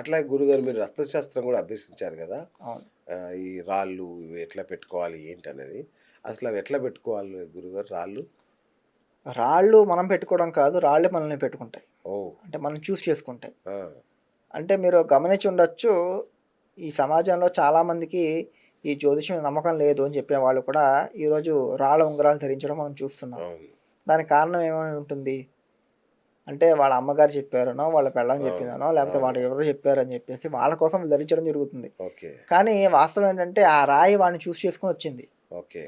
అట్లాగే గురుగారు మీరు రత్నశాస్త్రం కూడా అభ్యసించారు కదా! అవును. ఈ రాళ్ళు ఇవి ఎట్లా పెట్టుకోవాలి ఏంటనేది. అసలు అవి ఎట్లా పెట్టుకోవాలి గురుగారు రాళ్ళు? రాళ్ళు మనం పెట్టుకోవడం కాదు. రాళ్ళే మనల్ని పెట్టుకుంటాయి. ఓహ్! అంటే మనం చూస్ చేసుకుంటాయి. ఆ! అంటే మీరు గమనించి ఉండొచ్చు. ఈ సమాజంలో చాలామందికి ఈ జ్యోతిష్యం మీద నమ్మకం లేదు అని చెప్పేవాళ్ళు కూడా ఈరోజు రాళ్ళ ఉంగరాలు ధరించడం మనం చూస్తున్నాం. అవును. దానికి కారణం ఏమై ఉంటుంది? అంటే వాళ్ళ అమ్మగారు చెప్పారనో, వాళ్ళ పెళ్ళాం అవును. చెప్పిందనో, లేకపోతే అవును. వాళ్ళు ఎవరో చెప్పారని చెప్పేసి వాళ్ళ కోసం వీళ్ళు ధరించడం జరుగుతుంది. ఓకే. కానీ వాస్తవం ఏంటంటే ఆ రాయి వాడిని చూస్ చేసుకొని వచ్చింది. ఓకే.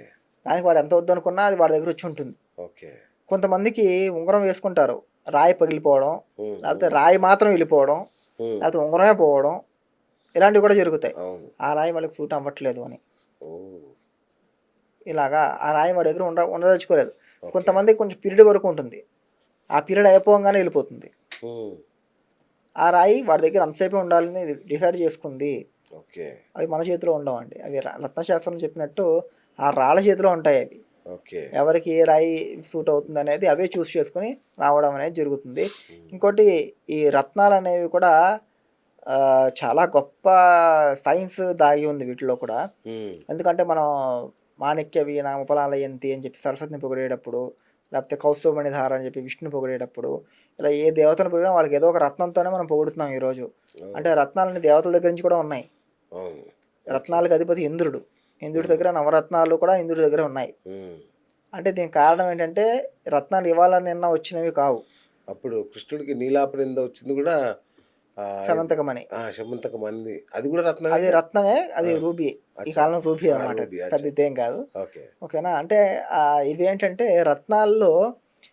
దానికి వాడు ఎంత వద్దనుకున్నా అది వాడి దగ్గర వచ్చి ఉంటుంది. ఓకే. కొంతమందికి ఉంగరం వేసుకుంటారు. రాయి పగిలిపోవడం, హ్మ్. లేకపోతే హ్మ్. రాయి మాత్రం వెళ్ళిపోవడం, హ్మ్. లేకపోతే ఉంగరమే పోవడం ఇలాంటివి కూడా జరుగుతాయి. అవును. ఆ రాయి వాళ్ళకి సూట్ అవ్వట్లేదు అని. ఓహ్! ఇలాగా ఆ రాయి వాడి దగ్గర ఉండదలుచుకోలేదు. ఓకే. కొంతమందికి కొంచెం పీరియడ్ వరకు ఉంటుంది. ఆ పీరియడ్ అయిపోగానే వెళ్ళిపోతుంది. హ్మ్. ఆ రాయి వాడి దగ్గర అంతసేపే ఉండాలని డిసైడ్ చేసుకుంది. ఓకే. అవి మన చేతిలో ఉండవండి. అవి రత్నశాస్త్రం చెప్పినట్టు ఆ రాళ్ళ చేతిలో ఉంటాయి అవి. ఓకే. ఎవరికి ఏ రాయి సూట్ అవుతుందనేది అవే చూస్ చేసుకొని రావడం అనేది జరుగుతుంది. హ్మ్. ఇంకోటి ఈ రత్నాలనేవి కూడా చాలా గొప్ప సైన్స్ దాగి ఉంది వీటిలో కూడా. హ్మ్. ఎందుకంటే మనం మాణిక్య వీణ ఉపలాలయంతి అని చెప్పి సరస్వతిని పొగిడేటప్పుడు, లేకపోతే కౌస్తుభమణిధార అని చెప్పి విష్ణుని పొగిడేటప్పుడు, ఇలా ఏ దేవతను పొగిడినా వాళ్ళకి ఏదో ఒక రత్నంతోనే మనం పొగుడుతున్నాం ఈరోజు. ఓహ్! అంటే రత్నాలన్నీ దేవతల దగ్గర నుంచి కూడా ఉన్నాయి. అవును. ఓకే. రత్నాలకు అధిపతి ఇంద్రుడు. ఇంద్రుడి హ్మ్. దగ్గర నవరత్నాలు కూడా ఇంద్రుడి దగ్గర ఉన్నాయి. హ్మ్. అంటే దీనికి కారణం ఏంటంటే రత్నాలు ఇవాళ నిన్న వచ్చినవి కావు. అప్పుడు కృష్ణుడికి నీలాపనింద వచ్చింది గూడా ఇది సమంతకమణి. శమంతకమణి అది గూడా అది రత్నమేగా? రత్నమే. ఆ! అది రూబీ. ఈ అచ్చా! కాలంలో రూబీ ఆ! అనమాట అది. రూబీ. పెద్ద అచ్చా! అచ్చా! ఇదేం కాదు. ఓకే. ఓకేనా. అంటే ఇవేంటంటే రత్నాల్లో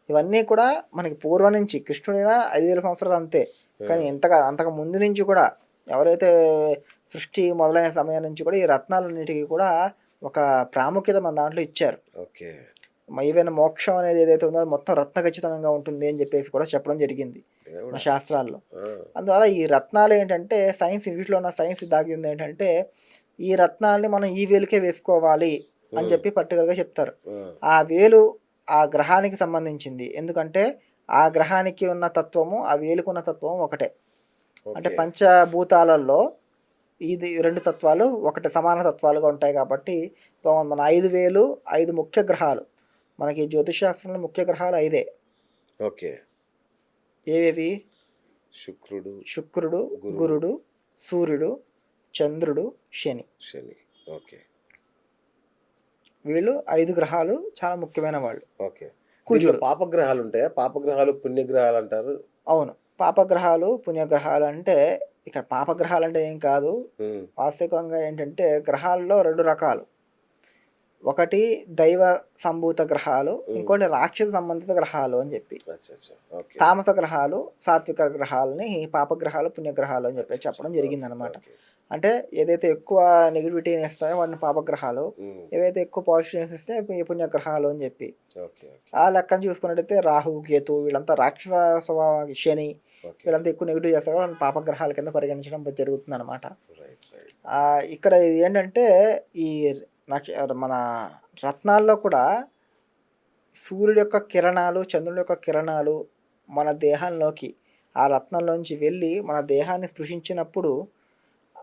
ఇవన్నీ కూడా మనకి పూర్వం నుంచి కృష్ణుడైనా 5000 సంవత్సరాలు అంతే. ఆ! కానీ అంతకు ముందు నుంచి కూడా ఎవరైతే సృష్టి మొదలైన సమయం నుంచి కూడా ఈ రత్నాలన్నిటికి కూడా ఒక ప్రాముఖ్యత మన దాంట్లో ఇచ్చారు. ఓకే. ఈవెన్ మోక్షం అనేది ఏదైతే ఉందో అది మొత్తం రత్న ఖచ్చితంగా ఉంటుంది అని చెప్పేసి కూడా చెప్పడం జరిగింది మన దేవుడా! శాస్త్రాల్లో. ఆ! అందువల్ల ఈ రత్నాలు ఏంటంటే సైన్స్ వీటిలో ఉన్న సైన్స్ దాగి ఉంది ఏంటంటే ఈ రత్నాల్ని మనం ఈ వేలుకే వేసుకోవాలి అని హ్మ్. చెప్పి పర్టికులర్‌గా చెప్తారు. ఆ! ఆ వేలు ఆ గ్రహానికి సంబంధించింది. ఎందుకంటే ఆ గ్రహానికి ఉన్న తత్వము, ఆ వేలుకున్న తత్వం ఒకటే. అంటే ఓకే. పంచభూతాలలో ఇది 2 తత్వాలు ఒకటి సమాన తత్వాలుగా ఉంటాయి కాబట్టి మన 5 వేలు 5 ముఖ్య గ్రహాలు. మనకి జ్యోతిష్ శాస్త్రంలో ముఖ్య గ్రహాలు 5 ఓకే. ఏవేవి? శుక్రుడు, శుక్రుడు, గురుడు, గురుడు, సూర్యుడు, చంద్రుడు, శని. శని. ఓకే. వీళ్ళు 5 గ్రహాలు చాలా ముఖ్యమైన వాళ్ళు. ఓకే. దీంట్లో కుజుడు. పాపగ్రహాలుంటాయా? పాపగ్రహాలు, పుణ్యగ్రహాలంటారు. అవును. పాపగ్రహాలు, పుణ్యగ్రహాలు అంటే ఇక్కడ పాపగ్రహాలంటే ఏం కాదు. హ్మ్. వాస్తవికంగా ఏంటంటే గ్రహాల్లో 2 రకాలు. ఒకటి దైవ సంభూత గ్రహాలు, హ్మ్. ఇంకోటి రాక్షస సంబంధిత గ్రహాలు అని చెప్పి. అచ్చా! అచ్చా! ఓకే. తామస గ్రహాలు, సాత్విక గ్రహాలని పాపగ్రహాలు, పుణ్యగ్రహాలు అని చెప్పేసి అచ్చచ్చ! చెప్పడం ఓకే. జరిగిందనమాట. ఓకే. అంటే ఏదైతే ఎక్కువ నెగటివిటీని ఇస్తాయో వాటిని పాపగ్రహాలు, హ్మ్. ఏవైతే ఎక్కువ పాజిటివ్‌నెస్ ఇస్తే పుణ్యగ్రహాలు అని చెప్పి. ఓకే. ఓకే. ఆ లెక్కన చూసుకున్నట్టయితే రాహు, కేతు వీళ్ళంతా రాక్షస స్వభావం శని ఓకే. వీళ్ళంతా ఎక్కువ నెగెటివ్ చేస్తారు. వాళ్ళని పాపగ్రహాల కింద పరిగణించడం జరుగుతుందనమాట. రైట్. రైట్. ఇక్కడ ఇది ఏంటంటే ఈ మన రత్నాల్లో కూడా సూర్యుడి యొక్క కిరణాలు, చంద్రుడి యొక్క కిరణాలు మన దేహంలోకి ఆ రత్నంలోంచి వెళ్ళి మన దేహాన్ని స్పృశించినప్పుడు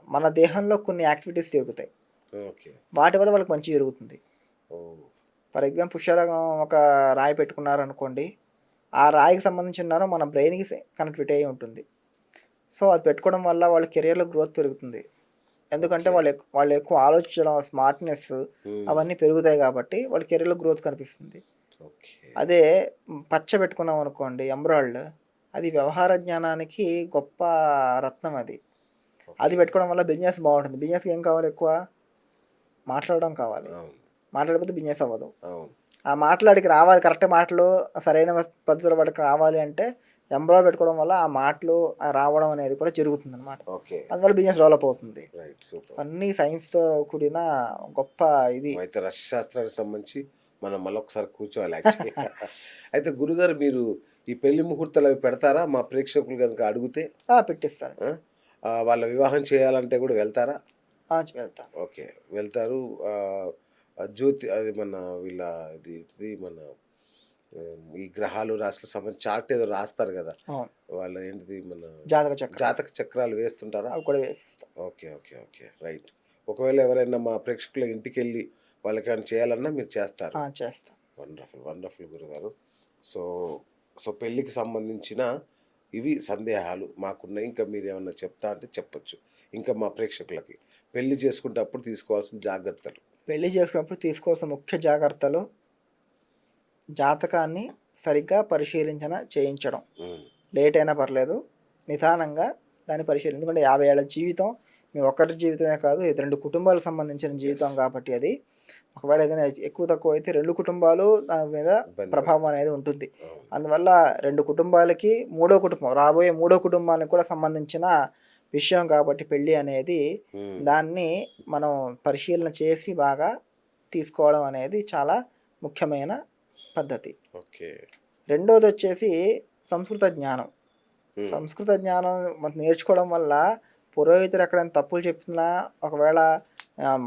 మన దేహంలో కొన్ని యాక్టివిటీస్ జరుగుతాయి. ఓకే. వాటి వల్ల వాళ్ళకి మంచి జరుగుతుంది. ఓహ్! ఫర్ ఎగ్జాంపుల్ పుష్యరాగం ఒక రాయి పెట్టుకున్నారనుకోండి. ఆ రాయికి సంబంధించిన నరం మన బ్రెయిన్‌కి కనెక్టివిటీ అయ్యి ఉంటుంది. సో, అది పెట్టుకోవడం వల్ల వాళ్ళ కెరియర్‌లో గ్రోత్ పెరుగుతుంది. ఎందుకంటే ఓకే. వాళ్ళు ఎక్కువ ఆలోచించడం, స్మార్ట్‌నెస్ హ్మ్. అవన్నీ పెరుగుతాయి కాబట్టి వాళ్ళ కెరియర్‌లో గ్రోత్ కనిపిస్తుంది. ఓకే. అదే పచ్చ పెట్టుకున్నామనుకోండి ఎమరాల్డ్ అది వ్యవహార జ్ఞానానికి గొప్ప రత్నం అది. అది ఓకే. పెట్టుకోవడం వల్ల బిజినెస్ బావుంటుంది. బిజినెస్‌కి ఏం కావాలి ఎక్కువ? మాట్లాడడం కావాలి. అవును. మాట్లాడకపోతే బిజినెస్ అవ్వదు. అవును. ఆ మాటలాడికి రావాలి కరెక్ట్ మాటలు సరైన పద్ధతిలో వాడికి రావాలి అంటే ఎంబ్రాయిడరీ పెట్టుకోవడం వల్ల ఆ మాటలు రావడం అనేది కూడా జరుగుతుందనమాట. ఓకే. అందువల్ల బిజినెస్ డెవలప్ అవుతుంది. రైట్. సూపర్. అన్నీ సైన్స్‌తో కూడిన గొప్ప ఇది. అయితే రసశాస్త్రానికి సంబంధించి మనం మళ్ళొకసారి కూర్చోవాలి యాక్చువల్‌గా. అయితే గురుగారు మీరు ఈ పెళ్లి ముహూర్తాలవి పెడతారా? మా ప్రేక్షకులు గనుక అడుగుతే? పెట్టిస్తాను. ఆ! వాళ్ళ వివాహం చేయాలంటే గూడా వెళ్తారా? వెళ్తాను. ఓకే. వెళ్తారు. జ్యోతి అది మన వీళ్ళ ఇది ఇది మన ఈ గ్రహాలు రాశులకు సంబంధించి చార్ట్ ఏదో రాస్తారు కదా, అవును. వాళ్ళు ఏంటిది మన జాతక చక్రం జాతక చక్రాలు వేస్తుంటారా? అవి కూడా వేసిస్తాం. Okay, okay, okay, right. ఒకవేళ ఎవరైనా మా ప్రేక్షకుల ఇంటికి వెళ్ళి వాళ్ళకి ఏమైనా చేయాలన్నా మీరు చేస్తారు. చేస్తాం. వండర్ఫుల్, వండర్ఫుల్ గురుగారు. సో సో పెళ్ళికి సంబంధించిన ఇవి సందేహాలు మాకున్నాయి. ఇంకా మీరు ఏమన్నా చెప్తా అంటే చెప్పొచ్చు. ఇంకా మా ప్రేక్షకులకి పెళ్లి చేసుకుంటప్పుడు తీసుకోవాల్సిన జాగ్రత్తలు. పెళ్లి చేసుకున్నప్పుడు తీసుకోవాల్సిన ముఖ్య జాగ్రత్తలు జాతకాన్ని సరిగ్గా పరిశీలించిన చేయించడం. లేట్ అయినా పర్లేదు, నిదానంగా దాన్ని పరిశీలించడం. ఎందుకంటే 50 ఏళ్ల జీవితం మీ ఒక్కరి జీవితమే కాదు, ఇది 2 కుటుంబాలకు సంబంధించిన జీవితం కాబట్టి అది ఒకవేళ ఏదైనా ఎక్కువ తక్కువ అయితే 2 కుటుంబాలు దాని మీద ఇబ్బంది ప్రభావం అనేది ఉంటుంది. అవును. అందువల్ల 2 కుటుంబాలకి మూడో కుటుంబం రాబోయే మూడో కుటుంబానికి కూడా సంబంధించిన విషయం కాబట్టి పెళ్ళి అనేది దాన్ని మనం పరిశీలన చేసి బాగా తీసుకోవడం అనేది చాలా ముఖ్యమైన పద్ధతి. ఓకే. రెండోది వచ్చేసి సంస్కృత జ్ఞానం. సంస్కృత జ్ఞానం మనం నేర్చుకోవడం వల్ల పురోహితులు ఎక్కడైనా తప్పులు చెప్పినా, ఒకవేళ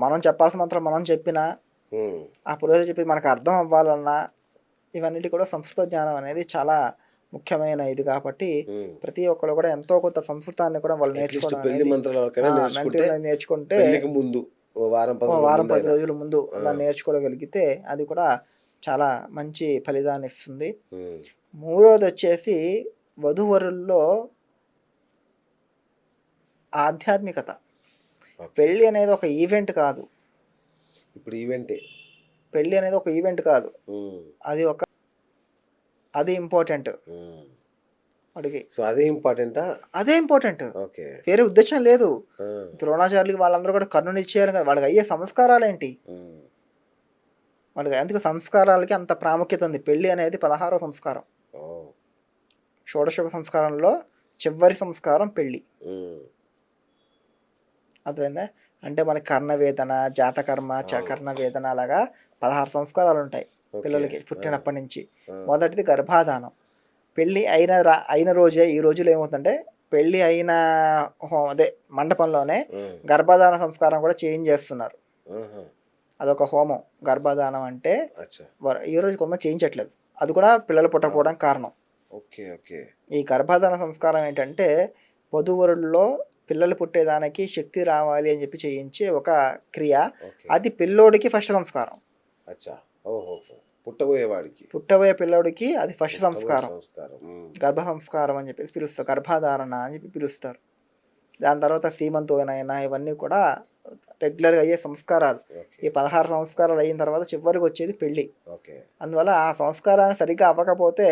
మనం చెప్పాల్సిన మాత్రం మనం చెప్పినా, ఆ పురోహితుడు చెప్పేది మనకు అర్థం అవ్వాలన్నా, ఇవన్నిటి కూడా సంస్కృత జ్ఞానం అనేది చాలా ముఖ్యమైన ఇది కాబట్టి ప్రతి ఒక్కరు కూడా ఎంతో కొంత సంస్కృతాన్ని కూడా వాళ్ళు నేర్చుకోవడం పెళ్లి అనేది మంత్రాల వరకైనా నేర్చుకుంటే పెళ్లికి ముందు వారం 10 రోజుల ముందు దాన్ని నేర్చుకోగలిగితే అది కూడా చాలా మంచి ఫలితాన్ని ఇస్తుంది. మూడోది వచ్చేసి వధూవరుల్లో ఆధ్యాత్మికత. పెళ్ళి అనేది ఒక ఈవెంట్ కాదు. ఇప్పుడు ఈవెంటే. పెళ్ళి అనేది ఒక ఈవెంట్ కాదు, అది ఇంపార్టెంట్. అడిగి సో అదే ఇంపార్టెంటా? అదే ఇంపార్టెంట్, ఓకే. వేరే ఉద్దేశం లేదు. ద్రోణాచార్యులకి వాళ్ళందరూ కూడా కర్ణుని ఇచ్చేయాలి కదా, వాళ్ళకి అయ్యే సంస్కారాలు ఏంటి, వాళ్ళకి అందుకు సంస్కారాలకి అంత ప్రాముఖ్యత ఉంది. పెళ్ళి అనేది 16వ సంస్కారం. షోడశ సంస్కారంలో చివరి సంస్కారం పెళ్ళి. అర్థమైందా? అంటే మనకి కర్ణవేదన, జాతకర్మ, చకర్ణ వేదన అలాగా 16 సంస్కారాలు ఉంటాయి పిల్లలకి పుట్టినప్పటి నుంచి. మొదటిది గర్భాధానం. పెళ్ళి అయిన రోజే, ఈ రోజులో ఏమవుతుందంటే పెళ్ళి అయిన అదే మండపంలోనే గర్భాధాన సంస్కారం కూడా చేంజ్ చేస్తున్నారు. అదొక హోమం. గర్భాధానం అంటే ఈ రోజు కొంతమంది చేయించట్లేదు, అది కూడా పిల్లలు పుట్టకపోవడానికి కారణం. ఈ గర్భాధాన సంస్కారం ఏంటంటే వధూవరుల్లో పిల్లలు పుట్టేదానికి శక్తి రావాలి అని చెప్పి చేయించే ఒక క్రియ. అది పిల్లోడికి ఫస్ట్ సంస్కారం. పుట్టబోయే పిల్లోడికి అది ఫస్ట్ సంస్కారం, గర్భ సంస్కారం అని చెప్పేసి పిలుస్తారు, గర్భాధారణ అని చెప్పి పిలుస్తారు. దాని తర్వాత సీమంతోనైనా ఇవన్నీ కూడా రెగ్యులర్గా అయ్యే సంస్కారాలు. ఈ 16 సంస్కారాలు అయిన తర్వాత చివరికి వచ్చేది పెళ్ళి. అందువల్ల ఆ సంస్కారాన్ని సరిగ్గా అవ్వకపోతే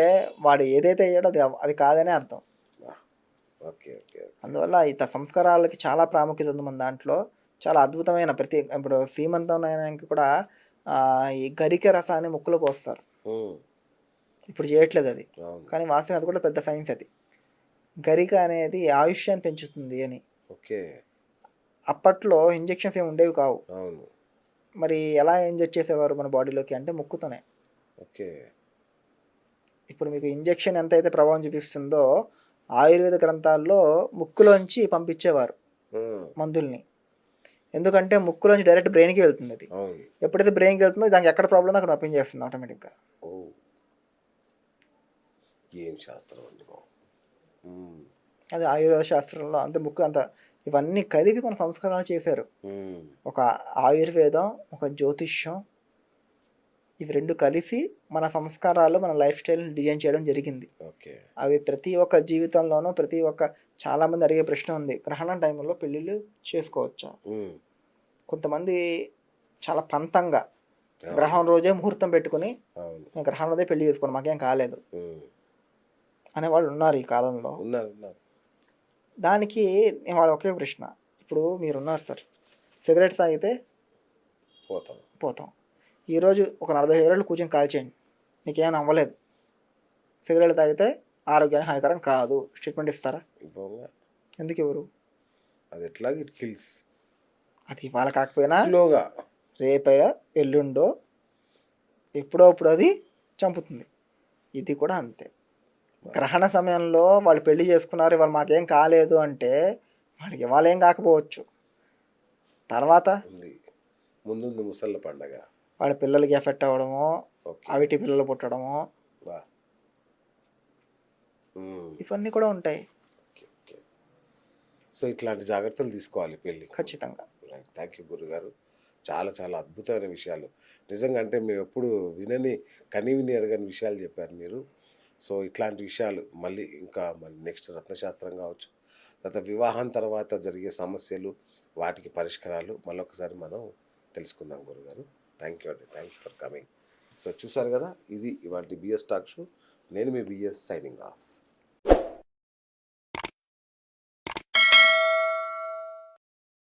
వాడు ఏదైతే అయ్యాడో అది కాదనే అర్థం. అందువల్ల ఈ సంస్కారాలకి చాలా ప్రాముఖ్యత ఉంది మన దాంట్లో. చాలా అద్భుతమైన ఇప్పుడు సీమంతం అయినానికి కూడా ఈ గరిక రసాన్ని ముక్కులో పోస్తారు. ఇప్పుడు చేయట్లేదు అది, కానీ వాస్తవం అది కూడా పెద్ద సైన్స్. అది గరిక అనేది ఆయుష్యాన్ని పెంచుతుంది అని. అప్పట్లో ఇంజెక్షన్స్ ఏమి ఉండేవి కావు. మరి ఎలా ఇంజెక్ట్ చేసేవారు మన బాడీలోకి అంటే ముక్కుతోనే. ఇప్పుడు మీకు ఇంజెక్షన్ ఎంత అయితే ప్రభావం చూపిస్తుందో ఆయుర్వేద గ్రంథాల్లో ముక్కులోంచి పంపించేవారు మందుల్ని. ఎందుకంటే ముక్కులోంచి డైరెక్ట్ బ్రెయిన్కి వెళ్తుంది. అది ఎప్పుడైతే బ్రెయిన్కి వెళ్తుందో దానికి ఎక్కడ ప్రాబ్లం ఉందో అక్కడ పంపించేస్తుంది ఆటోమేటిక్గా. అది ఆయుర్వేద శాస్త్రంలో అంత ముక్కు అంత ఇవన్నీ కలిపి మన సంస్కారాలు చేశారు. ఒక ఆయుర్వేదం, ఒక జ్యోతిష్యం, ఇవి రెండు కలిసి మన సంస్కారాలు, మన లైఫ్ స్టైల్ని డిజైన్ చేయడం జరిగింది. అవి ప్రతి ఒక్క జీవితంలోనూ చాలామంది అడిగే ప్రశ్న ఉంది, గ్రహణం టైంలో పెళ్ళిళ్ళు చేసుకోవచ్చా? కొంతమంది చాలా పంతంగా గ్రహం రోజే ముహూర్తం పెట్టుకుని గ్రహం రోజే పెళ్లి చేసుకోండి మాకేం కాలేదు అనేవాళ్ళు ఉన్నారు ఈ కాలంలో. దానికి వాళ్ళ ఒకే ప్రశ్న, ఇప్పుడు మీరున్నారు సార్, సిగరెట్ తాగితే పోతాం. ఈరోజు ఒక 45 ఏళ్ళు కూర్చొని కాల్చేయండి, నీకేమైనా అవ్వలేదు, సిగరెట్ తాగితే ఆరోగ్యానికి హానికరం కాదు, ట్రీట్మెంట్ ఇస్తారా? ఎందుకు ఎవరు? అది ఇవాళ కాకపోయినా రేపయో ఎల్లుండో ఎప్పుడో అప్పుడు అది చంపుతుంది. ఇది కూడా అంతే. గ్రహణ సమయంలో వాళ్ళు పెళ్లి చేసుకున్నారు, ఇవాళ మాకేం కాలేదు అంటే వాళ్ళకి ఇవాళ ఏం కాకపోవచ్చు, తర్వాత ముందు ముసళ్ళ పండగ వాళ్ళ పిల్లలకి ఎఫెక్ట్ అవ్వడమో, అవిటి పిల్లలు పుట్టడమో, ఇవన్నీ కూడా ఉంటాయి. Okay okay. సో ఇట్లాంటి జాగ్రత్తలు తీసుకోవాలి పెళ్ళి. ఖచ్చితంగా. రైట్. థ్యాంక్ యూ గురుగారు. చాలా చాలా అద్భుతమైన విషయాలు. నిజంగా అంటే మేము ఎప్పుడు వినని, కని విని ఎరగని విషయాలు చెప్పారు మీరు. సో ఇట్లాంటి విషయాలు మళ్ళీ ఇంకా మళ్ళీ నెక్స్ట్ రత్నశాస్త్రం కావచ్చు, తర్వాత వివాహం తర్వాత జరిగే సమస్యలు, వాటికి పరిష్కారాలు మళ్ళొకసారి మనం తెలుసుకుందాం గురుగారు. థ్యాంక్ యూ అండి. Thank you for coming. So చూసారు కదా, ఇది ఇవాల్టి బిఎస్ టాక్ షో. నేను మీ బిఎస్ సైనింగ్ ఆఫ్.